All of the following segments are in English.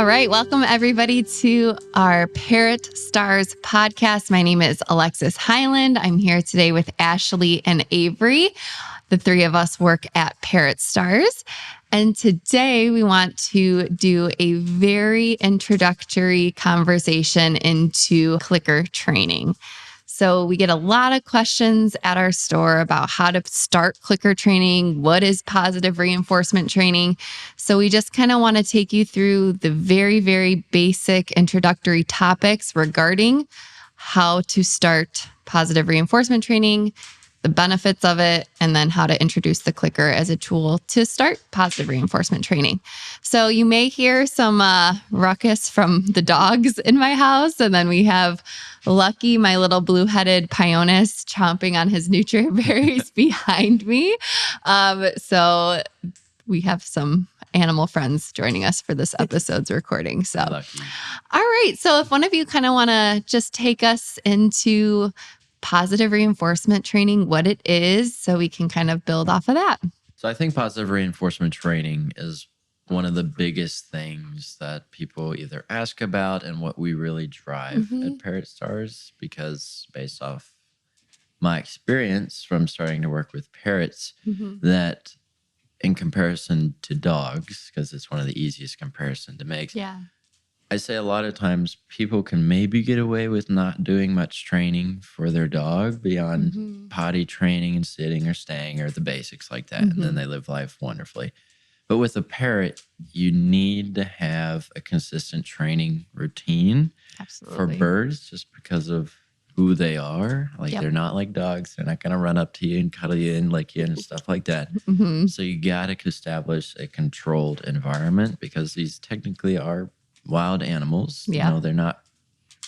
right. Welcome, everybody, to our Parrot Stars podcast. My name is Alexis Highland. I'm here today with Ashley and Avery. The three of us work at Parrot Stars. And today we want to do a very introductory conversation into clicker training. So we get a lot of questions at our store about how to start clicker training. What is positive reinforcement training? So we just kind of want to take you through the very, very basic introductory topics regarding how to start positive reinforcement training, the benefits of it, and then how to introduce the clicker as a tool to start positive reinforcement training. So you may hear some ruckus from the dogs in my house, and then we have Lucky, my little blue-headed Pionis, chomping on his NutriBerries behind me. So we have some animal friends joining us for this episode's recording. So, Lucky. All right. So if one of you kind of want to just take us into positive reinforcement training, what it is, so we can kind of build off of that. So I think positive reinforcement training is one of the biggest things that people either ask about and what we really drive at Parrot Stars, because based off my experience from starting to work with parrots, that in comparison to dogs, because it's one of the easiest comparison to make, I say a lot of times people can maybe get away with not doing much training for their dog beyond potty training and sitting or staying or the basics like that. And then they live life wonderfully. But with a parrot, you need to have a consistent training routine for birds just because of who they are. Like they're not like dogs. They're not going to run up to you and cuddle you and lick you and stuff like that. So you got to establish a controlled environment because these technically are wild animals. You know, they're not,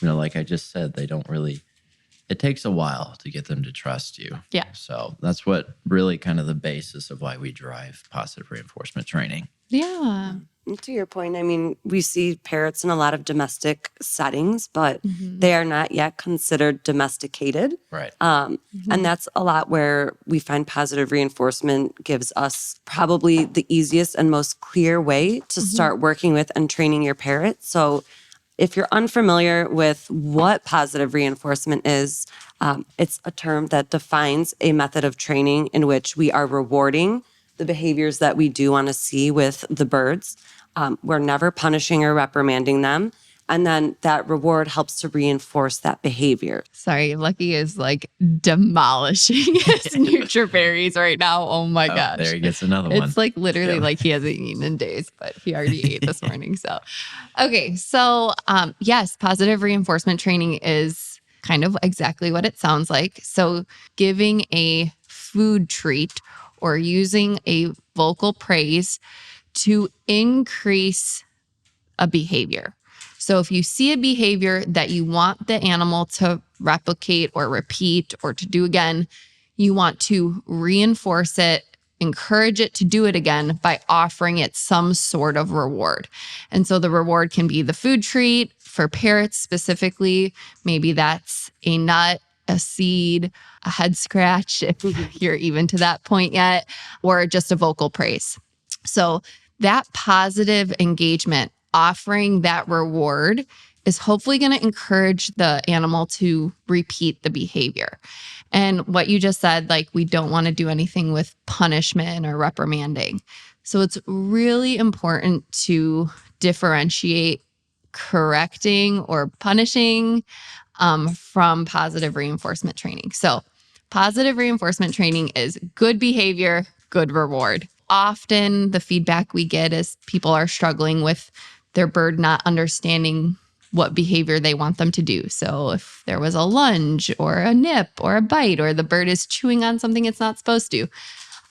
like I just said, they don't really, it takes a while to get them to trust you. So that's what really kind of the basis of why we drive positive reinforcement training. To your point, I mean, we see parrots in a lot of domestic settings, but they are not yet considered domesticated. Right. And that's a lot where we find positive reinforcement gives us probably the easiest and most clear way to start working with and training your parrot. So if you're unfamiliar with what positive reinforcement is, it's a term that defines a method of training in which we are rewarding the behaviors that we do want to see with the birds. We're never punishing or reprimanding them. And then that reward helps to reinforce that behavior. Sorry, Lucky is like demolishing his NutriBerries right now. Oh my gosh. There he gets another one. It's like literally like he hasn't eaten in days, but he already ate this morning. So, okay. So, yes, positive reinforcement training is kind of exactly what it sounds like. So giving a food treat or using a vocal praise to increase a behavior. So if you see a behavior that you want the animal to replicate or repeat or to do again, you want to reinforce it, encourage it to do it again by offering it some sort of reward. And so the reward can be the food treat for parrots specifically. Maybe that's a nut, a seed, a head scratch, if you're even to that point yet, or just a vocal praise. So that positive engagement, offering that reward, is hopefully going to encourage the animal to repeat the behavior. And what you just said, like we don't want to do anything with punishment or reprimanding. So it's really important to differentiate correcting or punishing from positive reinforcement training. So positive reinforcement training is good behavior, good reward. Often the feedback we get is people are struggling with their bird not understanding what behavior they want them to do. So if there was a lunge or a nip or a bite, or the bird is chewing on something it's not supposed to,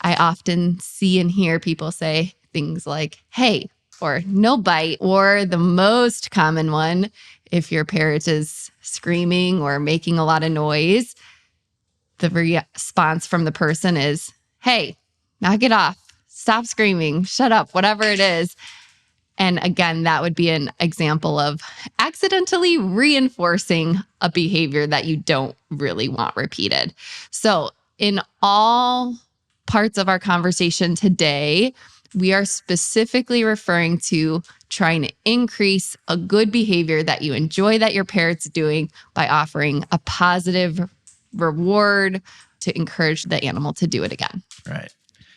I often see and hear people say things like, hey, or no bite, or the most common one, if your parrot is screaming or making a lot of noise, the response from the person is, hey, knock it off. Stop screaming, shut up, whatever it is. And again, that would be an example of accidentally reinforcing a behavior that you don't really want repeated. So in all parts of our conversation today, We are specifically referring to trying to increase a good behavior that you enjoy that your parrot's doing by offering a positive reward to encourage the animal to do it again. Right.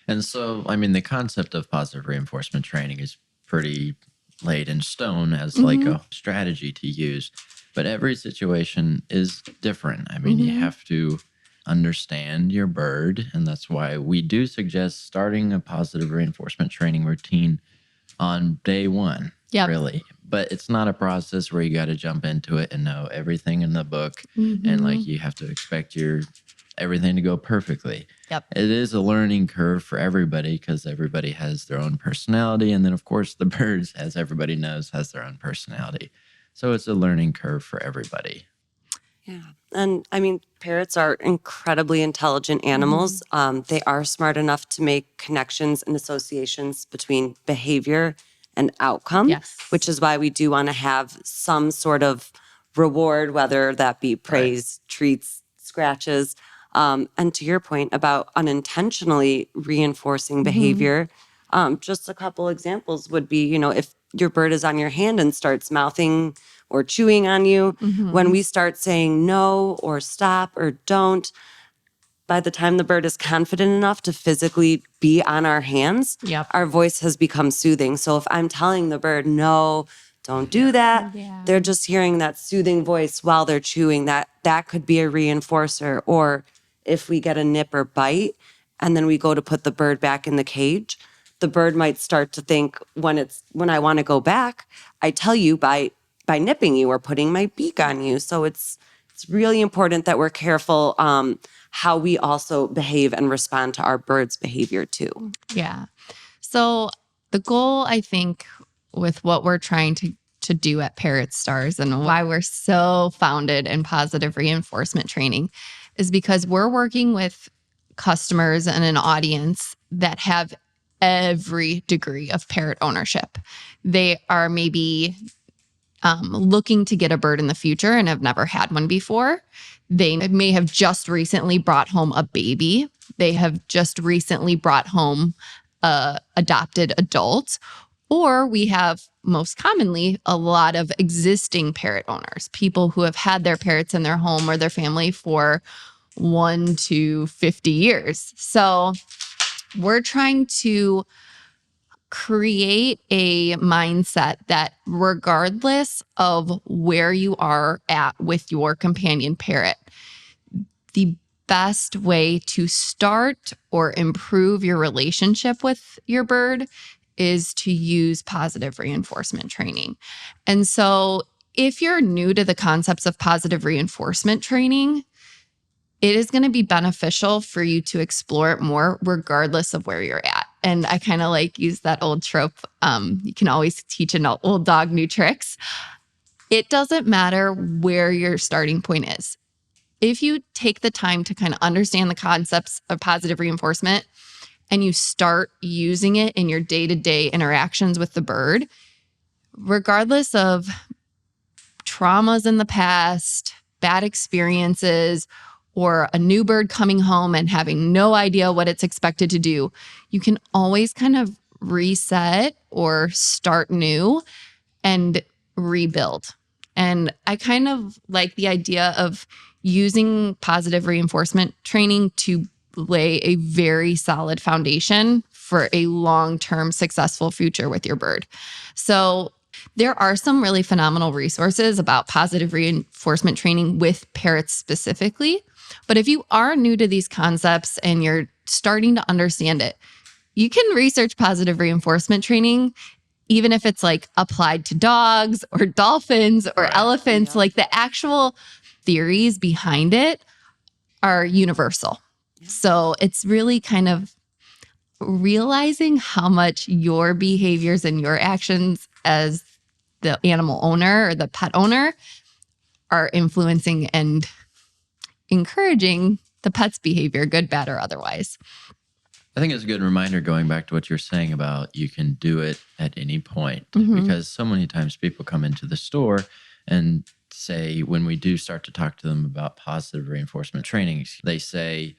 And so, I mean, the concept of positive reinforcement training is pretty laid in stone as like a strategy to use, but every situation is different. I mean, you have to understand your bird, and that's why we do suggest starting a positive reinforcement training routine on day one, really. But it's not a process where you got to jump into it and know everything in the book, and like you have to expect everything to go perfectly. It is a learning curve for everybody because everybody has their own personality. And then, of course, the birds, as everybody knows, has their own personality. So it's a learning curve for everybody. Yeah. And I mean, parrots are incredibly intelligent animals. They are smart enough to make connections and associations between behavior and outcome, which is why we do want to have some sort of reward, whether that be praise, treats, scratches. And to your point about unintentionally reinforcing behavior, just a couple examples would be, you know, if your bird is on your hand and starts mouthing or chewing on you, when we start saying no or stop or don't, by the time the bird is confident enough to physically be on our hands, our voice has become soothing. So if I'm telling the bird, no, don't do that, they're just hearing that soothing voice while they're chewing. That could be a reinforcer. Or if we get a nip or bite and then we go to put the bird back in the cage, the bird might start to think when I want to go back, I tell you by nipping you or putting my beak on you. So it's really important that we're careful how we also behave and respond to our bird's behavior too. Yeah. So the goal, I think, with what we're trying to do at Parrot Stars and why we're so founded in positive reinforcement training is because we're working with customers and an audience that have every degree of parrot ownership. They are maybe looking to get a bird in the future and have never had one before. They may have just recently brought home a baby. They have just recently brought home a adopted adult. Or we have, most commonly, a lot of existing parrot owners, people who have had their parrots in their home or their family for 1 to 50 years. So we're trying to create a mindset that regardless of where you are at with your companion parrot, the best way to start or improve your relationship with your bird is to use positive reinforcement training. And so if you're new to the concepts of positive reinforcement training, it is going to be beneficial for you to explore it more regardless of where you're at. And I kind of like use that old trope. You can always teach an old dog new tricks. It doesn't matter where your starting point is. If you take the time to kind of understand the concepts of positive reinforcement and you start using it in your day-to-day interactions with the bird, regardless of traumas in the past, bad experiences, or a new bird coming home and having no idea what it's expected to do, you can always kind of reset or start new and rebuild. And I kind of like the idea of using positive reinforcement training to lay a very solid foundation for a long-term successful future with your bird. So there are some really phenomenal resources about positive reinforcement training with parrots specifically. But if you are new to these concepts and you're starting to understand it, you can research positive reinforcement training, even if it's like applied to dogs or dolphins or elephants. Like the actual theories behind it are universal. So it's really kind of realizing how much your behaviors and your actions as the animal owner or the pet owner are influencing and encouraging the pet's behavior, good, bad, or otherwise. I think it's a good reminder going back to what you're saying about you can do it at any point, because so many times people come into the store and say, when we do start to talk to them about positive reinforcement training, they say,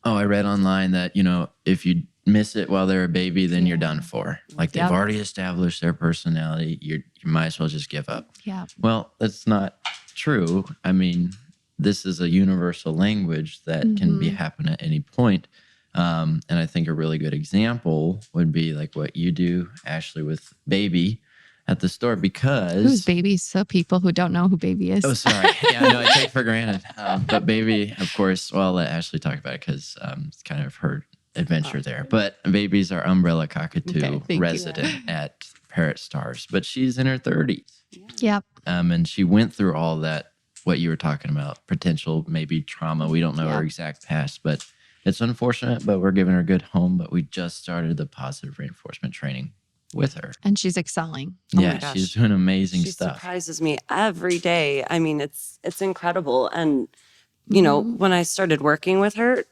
oh, I read online that, you know, if you miss it while they're a baby, then you're done for. Like they've already established their personality. You might as well just give up. Yeah. Well, that's not true. I mean, this is a universal language that can be happen at any point. And I think a really good example would be like what you do, Ashley, with Baby at the store, because who's Baby? So people who don't know who Baby is. Oh, sorry. Yeah, I know I take for granted. But Baby, of course, well, I'll let Ashley talk about it because it's kind of her adventure there. But Baby's our umbrella cockatoo resident at Parrot Stars, but she's in her 30s. Yep. And she went through all that, what you were talking about, potential maybe trauma. We don't know her exact past, but it's unfortunate, but we're giving her a good home. But we just started the positive reinforcement training with her. And she's excelling. Yeah, she's doing amazing stuff. She surprises me every day. I mean, it's incredible. And, you know, when I started working with her,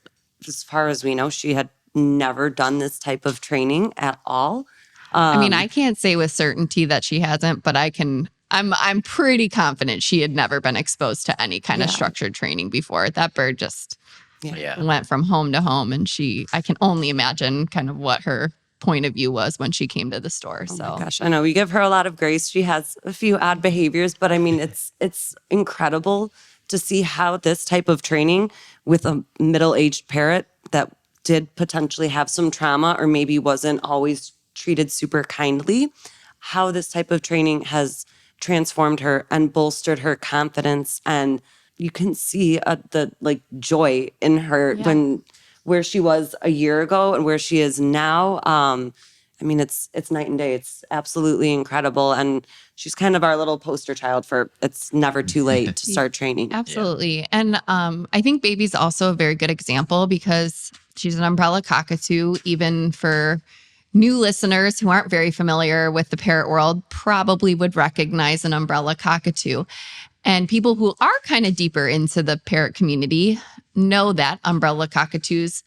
as far as we know, she had never done this type of training at all. I mean, I can't say with certainty that she hasn't, but I'm pretty confident she had never been exposed to any kind of structured training before. That bird just went from home to home, and I can only imagine kind of what her point of view was when she came to the store. Oh my gosh, I know we give her a lot of grace. She has a few odd behaviors, but I mean, it's incredible to see how this type of training with a middle-aged parrot that did potentially have some trauma or maybe wasn't always treated super kindly, how this type of training has transformed her and bolstered her confidence. And you can see the like joy in her where she was a year ago and where she is now. I mean, it's night and day. It's absolutely incredible. And she's kind of our little poster child for it's never too late to start training. Absolutely. Yeah. And I think Baby's also a very good example because she's an umbrella cockatoo. Even for new listeners who aren't very familiar with the parrot world, probably would recognize an umbrella cockatoo. And people who are kind of deeper into the parrot community know that umbrella cockatoos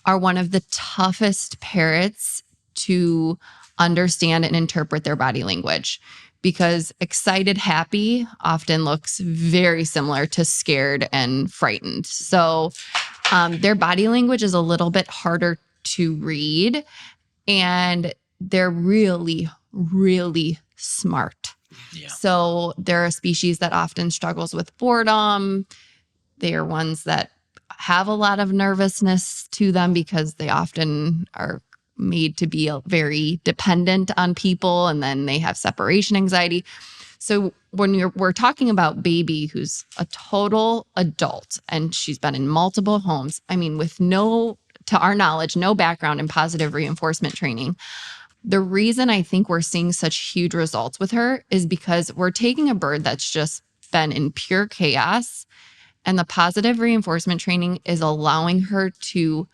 are one of the toughest parrots to understand and interpret their body language, because excited, happy often looks very similar to scared and frightened. So their body language is a little bit harder to read, and they're really, really smart. Yeah. So they're a species that often struggles with boredom. They are ones that have a lot of nervousness to them because they often are made to be very dependent on people, and then they have separation anxiety. So when we're talking about Baby, who's a total adult and she's been in multiple homes, I mean, with to our knowledge, no background in positive reinforcement training, the reason I think we're seeing such huge results with her is because we're taking a bird that's just been in pure chaos, and the positive reinforcement training is allowing her to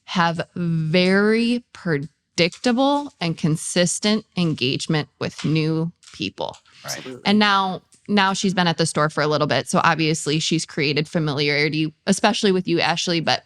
have very predictable and consistent engagement with new people. Right. And now she's been at the store for a little bit, so obviously she's created familiarity, especially with you, Ashley, but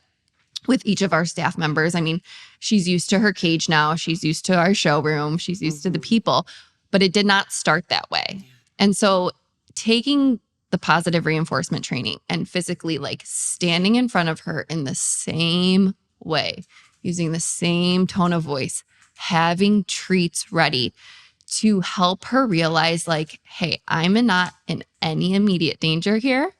with each of our staff members. I mean, she's used to her cage now. She's used to our showroom. She's used to the people, but it did not start that way. And so taking the positive reinforcement training and physically like standing in front of her in the same way, using the same tone of voice, having treats ready to help her realize like, hey, I'm not in any immediate danger here.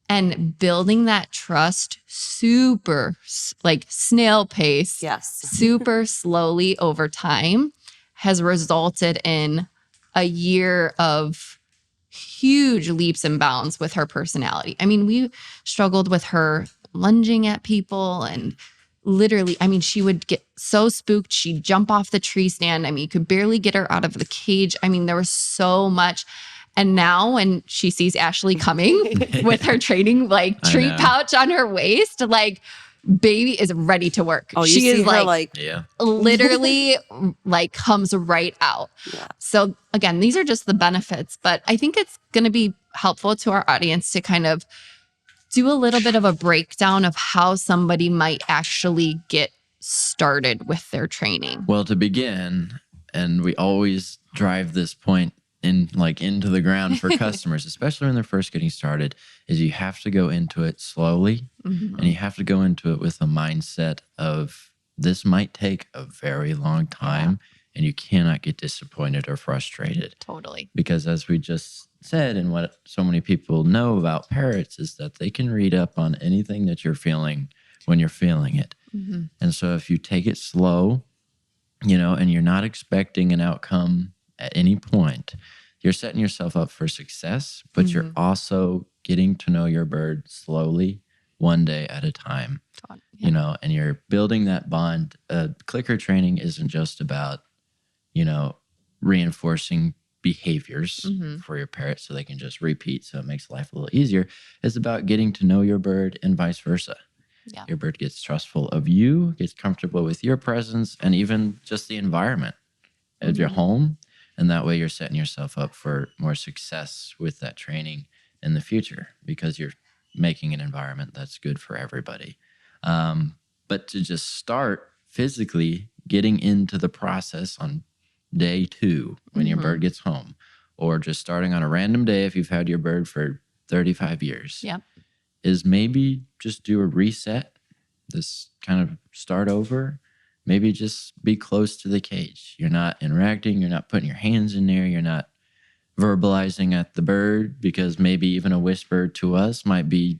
And building that trust super like snail pace, super slowly over time has resulted in a year of huge leaps and bounds with her personality. I mean, we struggled with her lunging at people and literally, I mean, she would get so spooked. She'd jump off the tree stand. I mean, you could barely get her out of the cage. I mean, there was so much. And now when she sees Ashley coming with her training, like treat pouch on her waist, like Baby is ready to work. Oh, she is like literally like comes right out. Yeah. So again, these are just the benefits, but I think it's going to be helpful to our audience to kind of do a little bit of a breakdown of how somebody might actually get started with their training. Well, to begin, and we always drive this point into the ground for customers, especially when they're first getting started, is you have to go into it slowly and you have to go into it with a mindset of this might take a very long time, and you cannot get disappointed or frustrated. Totally. Because as we just said, and what so many people know about parrots is that they can read up on anything that you're feeling when you're feeling it. Mm-hmm. And so if you take it slow, and you're not expecting an outcome at any point, you're setting yourself up for success, but you're also getting to know your bird slowly, one day at a time. And you're building that bond. Clicker training isn't just about, reinforcing behaviors for your parrot so they can just repeat, so it makes life a little easier. It's about getting to know your bird and vice versa. Yeah. Your bird gets trustful of you, gets comfortable with your presence, and even just the environment of your home. And that way you're setting yourself up for more success with that training in the future, because you're making an environment that's good for everybody. But to just start physically getting into the process on day 2 when your bird gets home, or just starting on a random day if you've had your bird for 35 years, is maybe just do a reset, this kind of start over. Maybe just be close to the cage. You're not interacting. You're not putting your hands in there. You're not verbalizing at the bird, because maybe even a whisper to us might be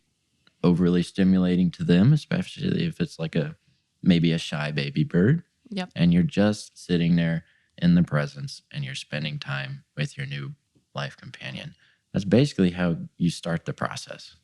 overly stimulating to them, especially if it's like maybe a shy baby bird. Yep. And you're just sitting there in the presence, and you're spending time with your new life companion. That's basically how you start the process.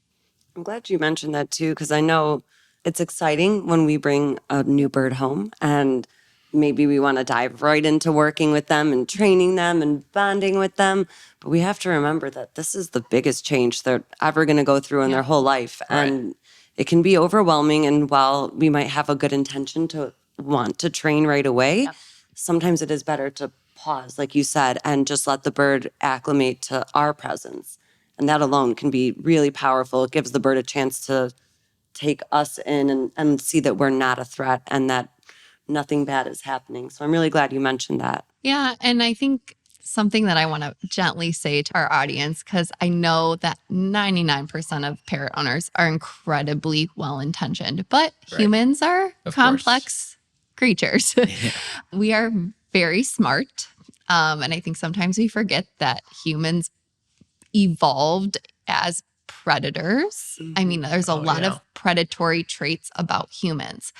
I'm glad you mentioned that too, because I know it's exciting when we bring a new bird home, and maybe we want to dive right into working with them and training them and bonding with them. But we have to remember that this is the biggest change they're ever going to go through in their whole life. And it can be overwhelming. And while we might have a good intention to want to train right away, sometimes it is better to pause, like you said, and just let the bird acclimate to our presence. And that alone can be really powerful. It gives the bird a chance to take us in and see that we're not a threat and that nothing bad is happening. So I'm really glad you mentioned that. Yeah. And I think something that I want to gently say to our audience, because I know that 99% of parrot owners are incredibly well-intentioned, but humans are complex creatures. We are very smart. And I think sometimes we forget that humans evolved as predators. I mean, there's a lot of predatory traits about humans.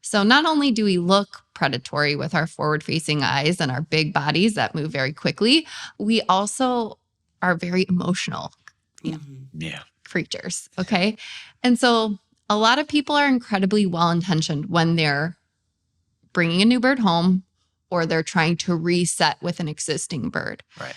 So not only do we look predatory with our forward-facing eyes and our big bodies that move very quickly, we also are very emotional creatures, okay? And so a lot of people are incredibly well-intentioned when they're bringing a new bird home or they're trying to reset with an existing bird. Right.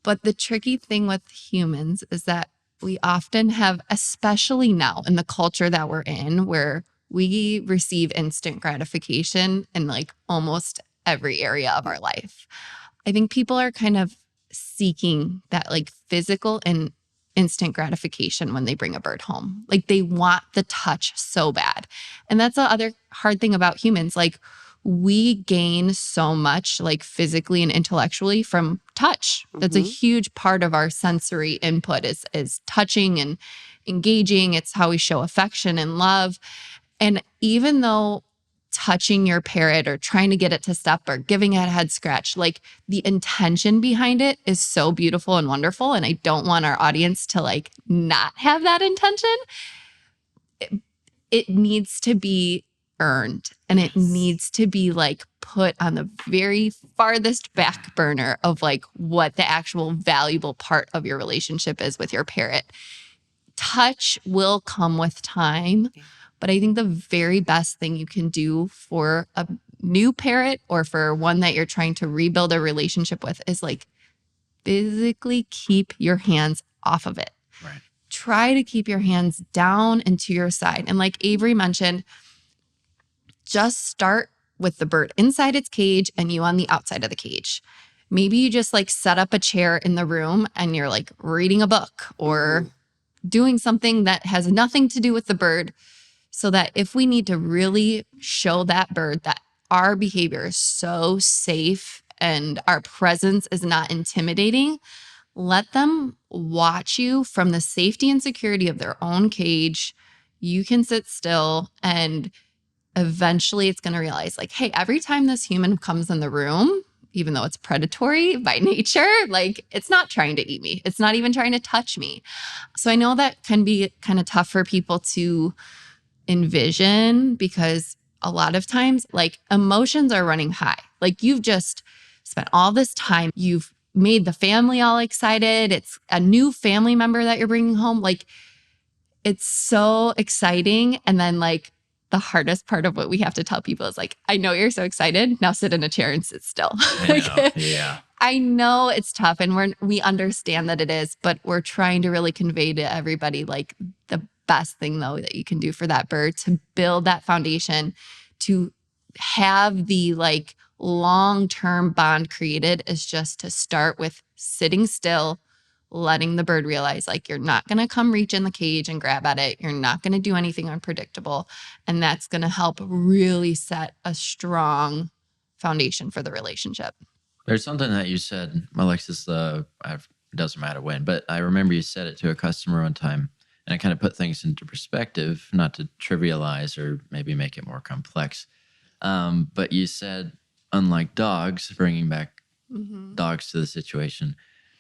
But the tricky thing with humans is that we often have, especially now in the culture that we're in, where we receive instant gratification in like almost every area of our life. I think people are kind of seeking that like physical and instant gratification when they bring a bird home. Like they want the touch so bad. And that's the other hard thing about humans. Like we gain so much like physically and intellectually from touch. That's a huge part of our sensory input is touching and engaging. It's how we show affection and love. And even though touching your parrot or trying to get it to step or giving it a head scratch, like the intention behind it is so beautiful and wonderful. And I don't want our audience to like not have that intention. It needs to be earned, and it needs to be like put on the very farthest back burner of like what the actual valuable part of your relationship is with your parrot. Touch will come with time, but I think the very best thing you can do for a new parrot or for one that you're trying to rebuild a relationship with is like physically keep your hands off of it. Right. Try to keep your hands down and to your side. And like Avery mentioned, just start with the bird inside its cage and you on the outside of the cage. Maybe you just like set up a chair in the room and you're like reading a book or doing something that has nothing to do with the bird, so that if we need to really show that bird that our behavior is so safe and our presence is not intimidating, let them watch you from the safety and security of their own cage. You can sit still and eventually it's going to realize like, hey, every time this human comes in the room, even though it's predatory by nature, like it's not trying to eat me. It's not even trying to touch me. So I know that can be kind of tough for people to envision because a lot of times like emotions are running high. Like you've just spent all this time, you've made the family all excited. It's a new family member that you're bringing home. Like it's so exciting. And then like the hardest part of what we have to tell people is like, I know you're so excited. Now sit in a chair and sit still. Yeah. I know it's tough and we understand that it is, but we're trying to really convey to everybody like the best thing though that you can do for that bird to build that foundation, to have the like long-term bond created is just to start with sitting still, letting the bird realize like you're not going to come reach in the cage and grab at it. You're not going to do anything unpredictable. And that's going to help really set a strong foundation for the relationship. There's something that you said, Alexis, it doesn't matter when, but I remember you said it to a customer one time, and I kind of put things into perspective, not to trivialize or maybe make it more complex. But you said, unlike dogs, bringing back dogs to the situation,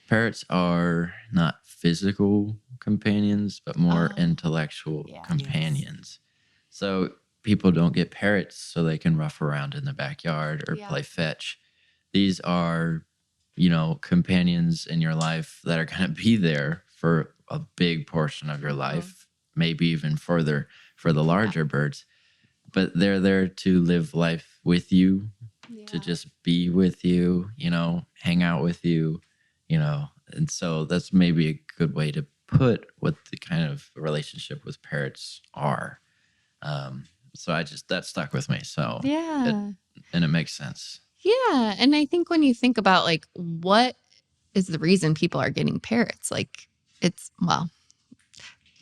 parrots are not physical companions, but more intellectual companions. So people don't get parrots so they can rough around in the backyard or play fetch. These are, companions in your life that are going to be there for a big portion of your life, maybe even further for the larger birds. But they're there to live life with you, to just be with you, hang out with you, And so that's maybe a good way to put what the kind of relationship with parrots are. So that stuck with me. So and it makes sense. Yeah. And I think when you think about like, what is the reason people are getting parrots? Like it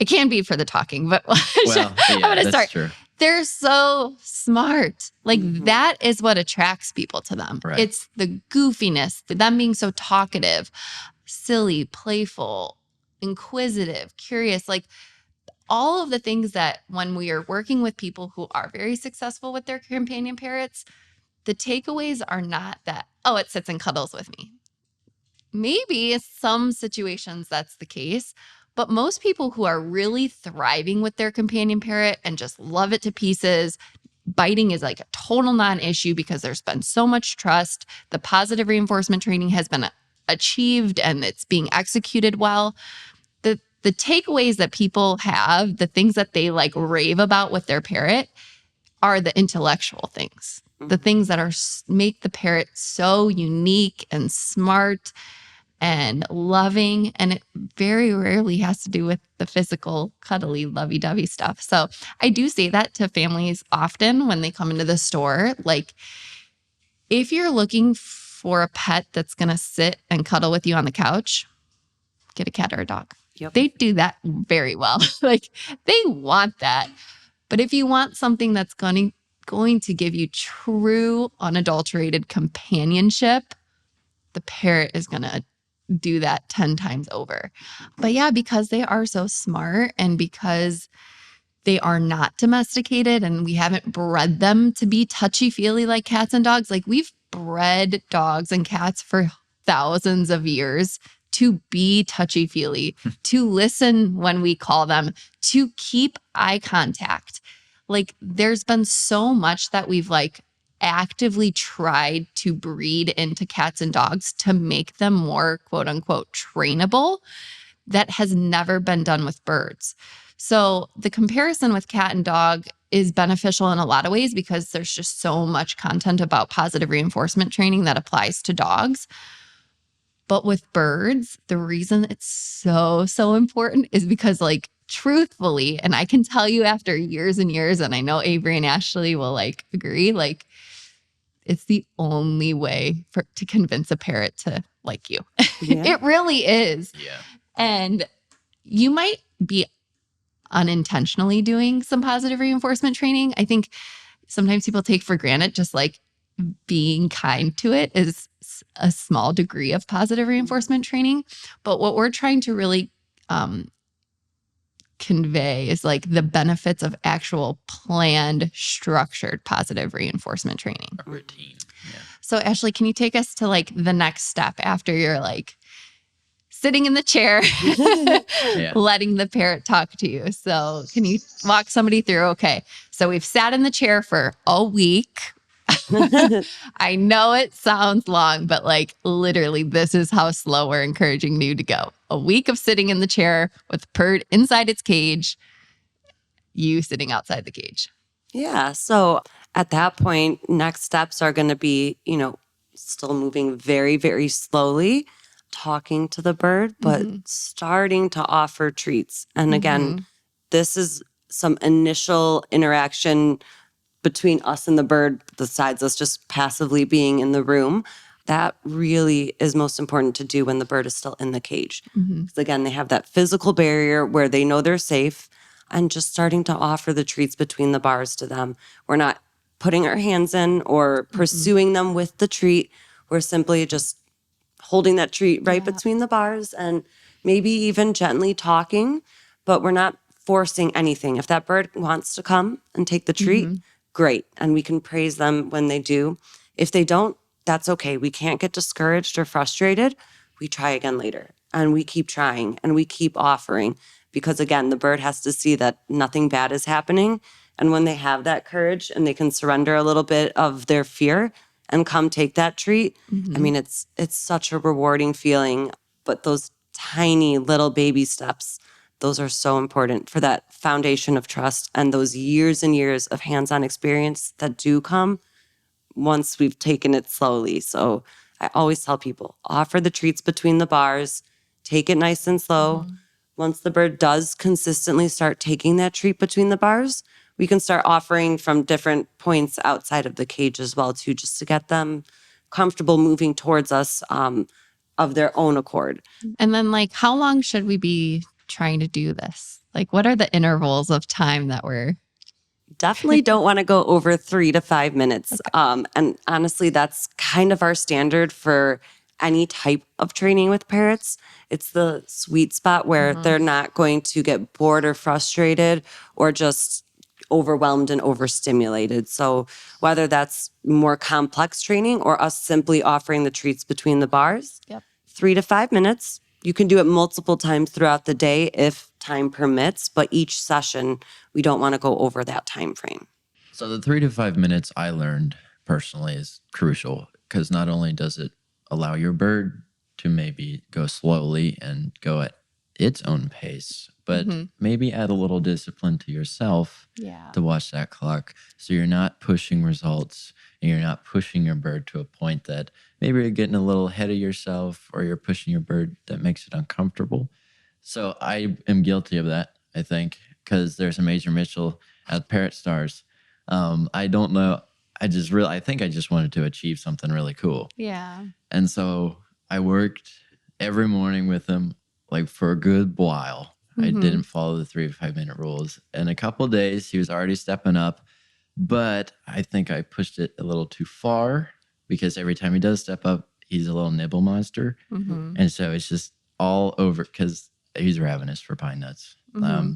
can be for the talking, but I'm going to start. True. They're so smart. Like that is what attracts people to them. Right. It's the goofiness, them being so talkative, silly, playful, inquisitive, curious, like all of the things that when we are working with people who are very successful with their companion parrots, the takeaways are not that, oh, it sits and cuddles with me. Maybe in some situations that's the case, but most people who are really thriving with their companion parrot and just love it to pieces, biting is like a total non-issue because there's been so much trust. The positive reinforcement training has been achieved and it's being executed well. The takeaways that people have, the things that they like rave about with their parrot are the intellectual things. The things that make the parrot so unique and smart and loving. And it very rarely has to do with the physical, cuddly, lovey-dovey stuff. So I do say that to families often when they come into the store. Like, if you're looking for a pet that's going to sit and cuddle with you on the couch, get a cat or a dog. Yep. They do that very well. Like, they want that. But if you want something that's going to give you true, unadulterated companionship, the parrot is going to do that 10 times over. But yeah, because they are so smart and because they are not domesticated and we haven't bred them to be touchy-feely like cats and dogs. Like, we've bred dogs and cats for thousands of years to be touchy-feely, to listen when we call them, to keep eye contact. Like, there's been so much that we've like actively tried to breed into cats and dogs to make them more quote unquote trainable that has never been done with birds. So the comparison with cat and dog is beneficial in a lot of ways because there's just so much content about positive reinforcement training that applies to dogs. But with birds, the reason it's so important is because, like, truthfully, and I can tell you after years and years, and I know Avery and Ashley will like agree, like, it's the only way to convince a parrot to like you. Yeah. It really is. Yeah. And you might be unintentionally doing some positive reinforcement training. I think sometimes people take for granted just like being kind to it is a small degree of positive reinforcement training. But what we're trying to really convey is like the benefits of actual planned, structured positive reinforcement training. A routine. Yeah. So Ashley, can you take us to like the next step after you're like sitting in the chair, letting the parrot talk to you? So can you walk somebody through? Okay. So we've sat in the chair for a week. I know it sounds long, but like literally this is how slow we're encouraging you to go. A week of sitting in the chair with the bird inside its cage, you sitting outside the cage. Yeah. So at that point, next steps are going to be, still moving very, very slowly, talking to the bird, but starting to offer treats. And again, this is some initial interaction between us and the bird, besides us just passively being in the room. That really is most important to do when the bird is still in the cage. Because again, they have that physical barrier where they know they're safe, and just starting to offer the treats between the bars to them. We're not putting our hands in or pursuing them with the treat. We're simply just holding that treat right between the bars and maybe even gently talking, but we're not forcing anything. If that bird wants to come and take the treat, great. And we can praise them when they do. If they don't, that's okay. We can't get discouraged or frustrated. We try again later, and we keep trying and we keep offering, because again, the bird has to see that nothing bad is happening. And when they have that courage and they can surrender a little bit of their fear and come take that treat, I mean, it's such a rewarding feeling. But those tiny little baby steps, those are so important for that foundation of trust and those years and years of hands-on experience that do come once we've taken it slowly. So I always tell people, offer the treats between the bars, take it nice and slow. Once the bird does consistently start taking that treat between the bars, we can start offering from different points outside of the cage as well, too, just to get them comfortable moving towards us of their own accord. And then like, how long should we be trying to do this? Like, what are the intervals of time that we're... Definitely don't want to go over 3 to 5 minutes. And honestly, that's kind of our standard for any type of training with parrots. It's the sweet spot where they're not going to get bored or frustrated or just overwhelmed and overstimulated. So whether that's more complex training or us simply offering the treats between the bars, 3 to 5 minutes. You can do it multiple times throughout the day if time permits, but each session, we don't want to go over that time frame. So the 3 to 5 minutes I learned personally is crucial, because not only does it allow your bird to maybe go slowly and go at its own pace, but maybe add a little discipline to yourself to watch that clock, so you're not pushing results and you're not pushing your bird to a point that maybe you're getting a little ahead of yourself, or you're pushing your bird that makes it uncomfortable. So I am guilty of that, I think, because there's a Major Mitchell at Parrot Stars. I don't know. I think I just wanted to achieve something really cool. Yeah. And so I worked every morning with him, like for a good while. I didn't follow the 3 to 5 minute rules. In a couple of days, he was already stepping up, but I think I pushed it a little too far, because every time he does step up, he's a little nibble monster. And so it's just all over, because he's ravenous for pine nuts.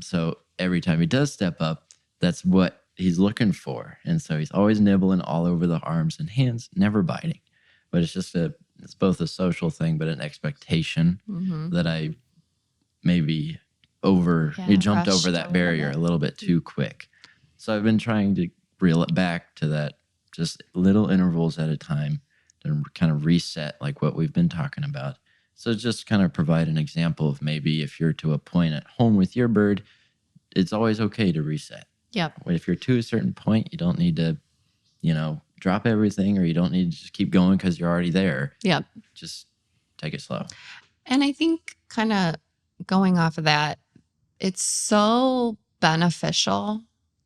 So every time he does step up, that's what he's looking for. And so he's always nibbling all over the arms and hands, never biting. But it's just it's both a social thing, but an expectation that I maybe you jumped over that barrier a little bit too quick. So I've been trying to reel it back to that, just little intervals at a time, to kind of reset like what we've been talking about. So just kind of provide an example of maybe if you're to a point at home with your bird, it's always okay to reset. Yep. If you're to a certain point, you don't need to, drop everything, or you don't need to just keep going because you're already there. Yep. Just take it slow. And I think kind of going off of that, it's so beneficial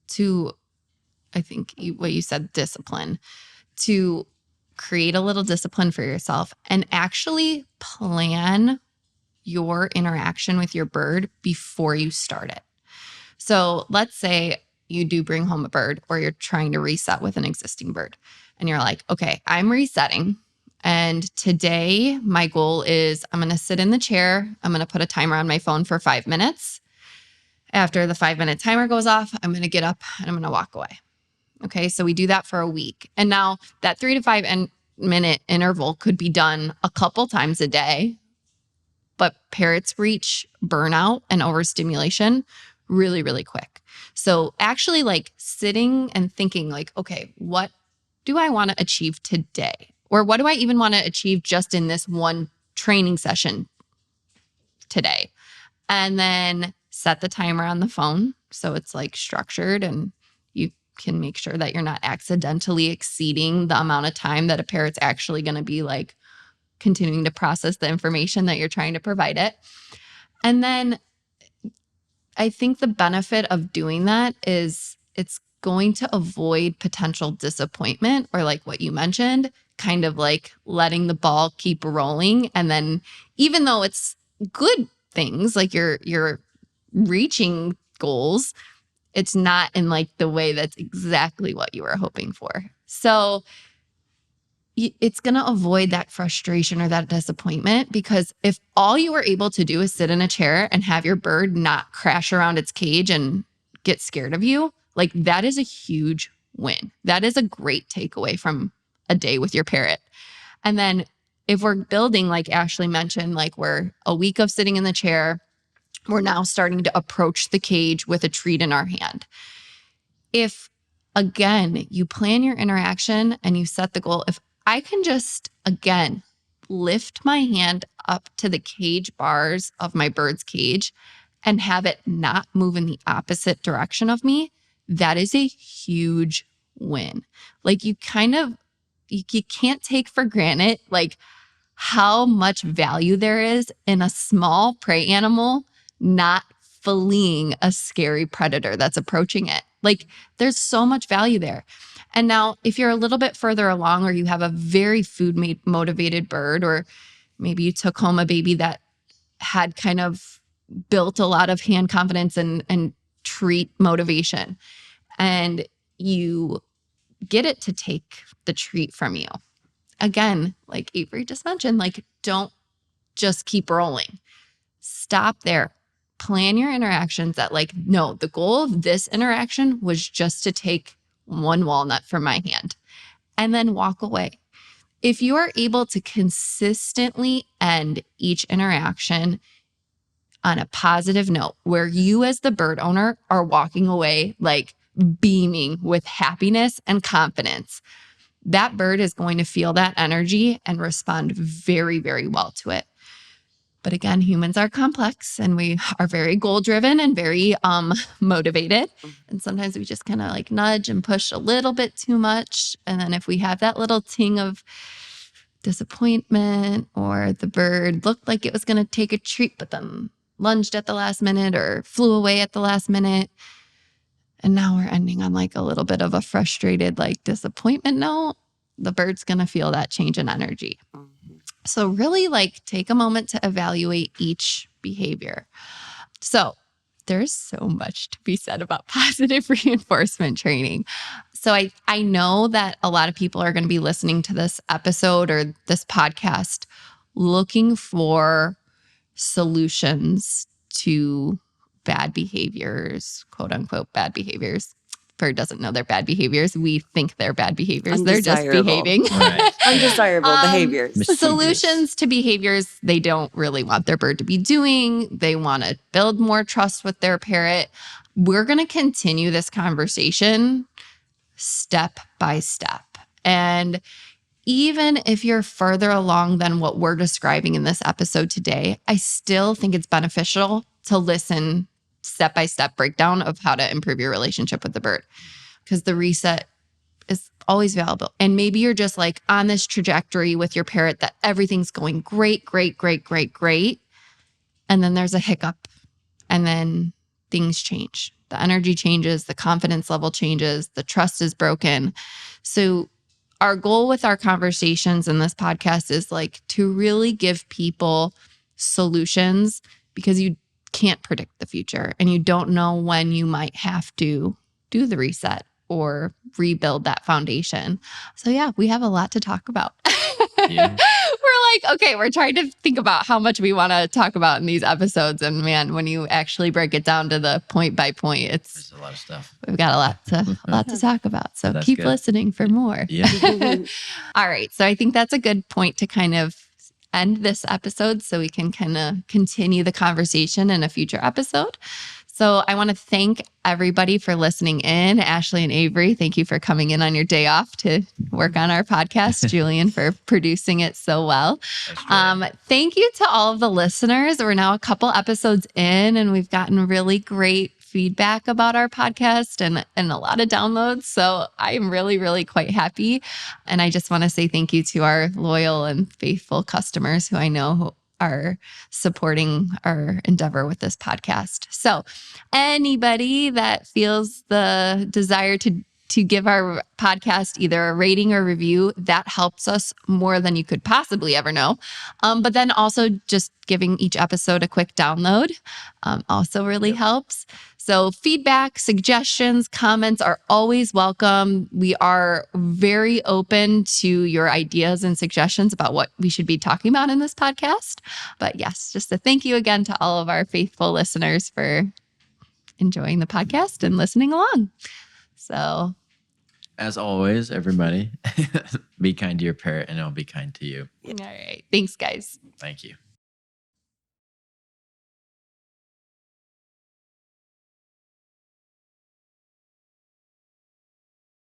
to, I think what you said, discipline, to create a little discipline for yourself and actually plan your interaction with your bird before you start it. So let's say you do bring home a bird, or you're trying to reset with an existing bird, and you're like, okay, I'm resetting. And today my goal is I'm going to sit in the chair. I'm going to put a timer on my phone for 5 minutes. After the 5-minute timer goes off, I'm going to get up and I'm going to walk away. Okay. So we do that for a week. And now that 3 to 5 minute interval could be done a couple times a day, but parrots reach burnout and overstimulation really, really quick. So actually like sitting and thinking like, okay, what do I want to achieve today? Or what do I even want to achieve just in this one training session today? And then set the timer on the phone so it's like structured and you can make sure that you're not accidentally exceeding the amount of time that a parrot's actually going to be like continuing to process the information that you're trying to provide it. And then I think the benefit of doing that is it's going to avoid potential disappointment or like what you mentioned, kind of like letting the ball keep rolling. And then even though it's good things, like you're reaching goals, it's not in like the way that's exactly what you were hoping for. So it's going to avoid that frustration or that disappointment, because if all you were able to do is sit in a chair and have your bird not crash around its cage and get scared of you, like that is a huge win. That is a great takeaway from a day with your parrot. And then if we're building, like Ashley mentioned, like we're a week of sitting in the chair, we're now starting to approach the cage with a treat in our hand. If, again, you plan your interaction and you set the goal, if I can just, again, lift my hand up to the cage bars of my bird's cage and have it not move in the opposite direction of me, that is a huge win. Like you can't take for granted like how much value there is in a small prey animal not fleeing a scary predator that's approaching it. Like there's so much value there. And now if you're a little bit further along or you have a very food motivated bird, or maybe you took home a baby that had kind of built a lot of hand confidence and treat motivation, and you get it to take the treat from you. Again, like Avery just mentioned, like don't just keep rolling. Stop there. Plan your interactions that like, no, the goal of this interaction was just to take one walnut from my hand and then walk away. If you are able to consistently end each interaction on a positive note, where you as the bird owner are walking away like beaming with happiness and confidence, that bird is going to feel that energy and respond very, very well to it. But again, humans are complex and we are very goal driven and very motivated. And sometimes we just kind of like nudge and push a little bit too much. And then if we have that little ting of disappointment, or the bird looked like it was going to take a treat, but then lunged at the last minute or flew away at the last minute, and now we're ending on like a little bit of a frustrated, like disappointment note, the bird's going to feel that change in energy. So really like take a moment to evaluate each behavior. So there's so much to be said about positive reinforcement training. So I know that a lot of people are going to be listening to this episode or this podcast looking for solutions to bad behaviors, quote unquote, bad behaviors. Bird doesn't know they're bad behaviors. We think they're bad behaviors. They're just behaving. Right. Undesirable behaviors. Solutions to behaviors they don't really want their bird to be doing. They want to build more trust with their parrot. We're going to continue this conversation step by step. And even if you're further along than what we're describing in this episode today, I still think it's beneficial to listen step-by-step breakdown of how to improve your relationship with the bird, because the reset is always valuable. And maybe you're just like on this trajectory with your parrot that everything's going great. And then there's a hiccup and then things change. The energy changes, the confidence level changes, the trust is broken. So our goal with our conversations in this podcast is like to really give people solutions, because you can't predict the future and you don't know when you might have to do the reset or rebuild that foundation. So yeah, we have a lot to talk about. Yeah. We're like, okay, we're trying to think about how much we want to talk about in these episodes. And man, when you actually break it down to the point by point, There's a lot of stuff. we've got a lot to talk about. So That's keep good. listening for more. Yeah. All right. So I think that's a good point to kind of end this episode so we can kind of continue the conversation in a future episode. So I want to thank everybody for listening in. Ashley and Avery, thank you for coming in on your day off to work on our podcast. Julian for producing it so well. Thank you to all of the listeners. We're now a couple episodes in and we've gotten really great feedback about our podcast and a lot of downloads. So I'm really, really quite happy. And I just want to say thank you to our loyal and faithful customers who I know are supporting our endeavor with this podcast. So anybody that feels the desire to give our podcast either a rating or review, that helps us more than you could possibly ever know. But then also just giving each episode a quick download also really helps. So feedback, suggestions, comments are always welcome. We are very open to your ideas and suggestions about what we should be talking about in this podcast. But yes, just a thank you again to all of our faithful listeners for enjoying the podcast and listening along. So, as always, everybody, be kind to your parrot and it'll be kind to you. all right. Thanks, guys. Thank you.